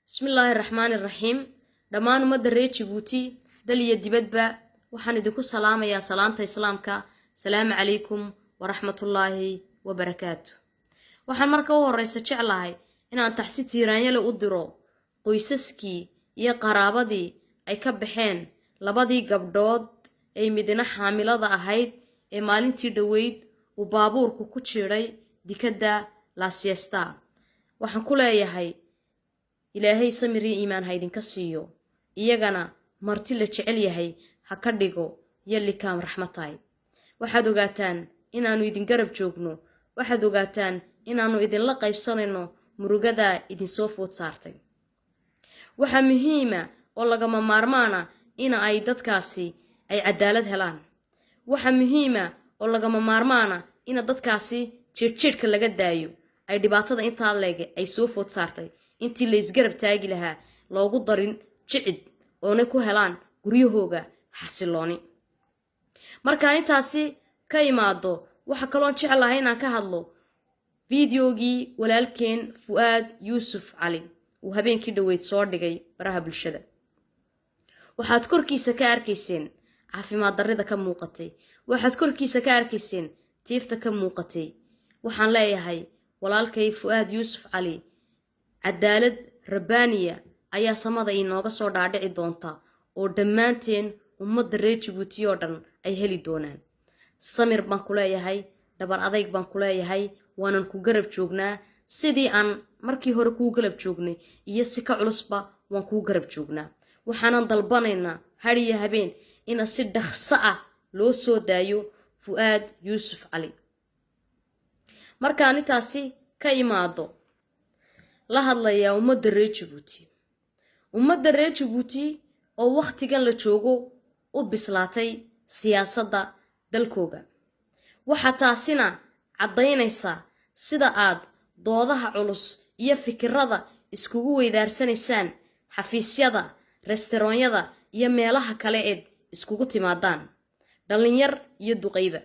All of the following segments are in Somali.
بسم الله الرحمن الرحيم دمان مدري جيبوتي دليا دبدبا waxaan idinku salaamayaa salaanta islaamka salaam calaykum wa rahmatullaahi wa barakaatu waxaan marka u horeysa jeclahay inaan taxsi tiiraanyada u diro qoysaskii iyo qaraabadii ay ka baxeen labadii gabdhood ee midna xaamilada ahayd ee maalintii dhaweyd uu baabuurku ku jiray dikada La Siesta waxaan ku leeyahay ilaahay samiri iimaan haydinka siiyo iyagana marti la jecel yahay ha ka dhigo yallikaam raxmataay waxaad ogaataan inaanu idin garab joogno waxaad ogaataan inaanu idin la qaybsanayno murugada idin soo food saartay waxa muhiima oo lagama maarmaana in ay dadkaasi ay cadaalad helaan waxa muhiima oo lagama maarmaana in dadkaasi jirjirka laga daayo ay dhibaatada inta leege ay soo food saartay intii la isgarab taagi lahaa loogu darin jicid oo ku helaan guryahooga xasilooni markaan intaasi ka imaado waxa kale oo jecelahay inaan ka hadlo fiidiyoogii walaalkeen Fuad Yusuf Ali uu habeenkii dhaweyd soo dhigay baraha bulshada waxaad korkiisa ka arkayseen caafimaad darrida ka muuqatay waxaad korkiisa ka arkayseen tiifta ka muuqatay waxaan leeyahay walaalkay Fuad Yusuf Ali cadaalad rabbaaniya ayaa samada inooga soo dhaadhici doonta oo dhammaanteen ummadda reer Djibouti oo dhan ay heli doonaan samir baan ku leeyahay dhabar adayg baan ku leeyahay waanan ku garab joognaa sidii aan markii hore ku garab joognay iyo si ka culusba waan ku garab joognaa waxaanan dalbanaynaa hariya habeen in si dhakhso ah loo soo daayo Fuad Yusuf Ali markaan intaasi ka imaado la hadlayaa ummadda reer Djibouti oo waqtigan la joogo u bislaatay siyaasadda dalkooga waxa taasina cadaynaysa sida aad doodaha culus iyo fikirada iskugu weydaarsanaysaan xafiisyada restauranyada iyo meelaha kale ee iskugu timaadaan dhalinyar iyo duqeyba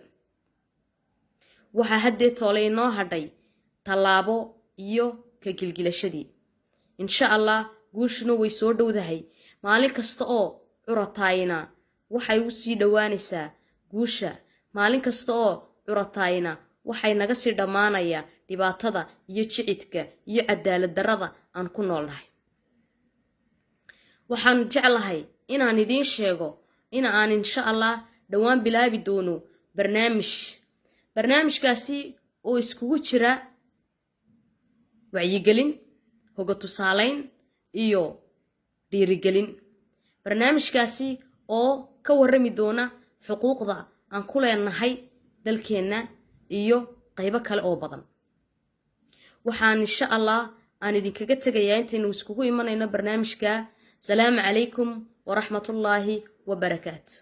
waxa haddee toolay noo hadhay talaabo iyo ka gilgilashadii insha Allah guushuna way soo dhowdahay maalin kasta oo curataayna waxay u sii dhawaanaysaa guusha maalin kasta oo curataayna waxay naga sii dhamaanaya dhibaatada iyo jicidka iyo cadaalad darrada aan ku noolnahay waxaan jeclahay inaan idin sheego in aan insha Allah dhawaan bilaabi doono barnaamijkaasi oo iskugu jira wacyigelin hoga tusaaleyn iyo dhiirigelin barnaamijkaasi oo ka warrami doona xuquuqda aan ku leenahay dalkeena iyo qaybo kale oo badan waxaan insha Allah aan idinkaga tagayaa intaynu iskugu imanayno barnaamijka salaam calaykum wa rahmatullaahi wa barakaatu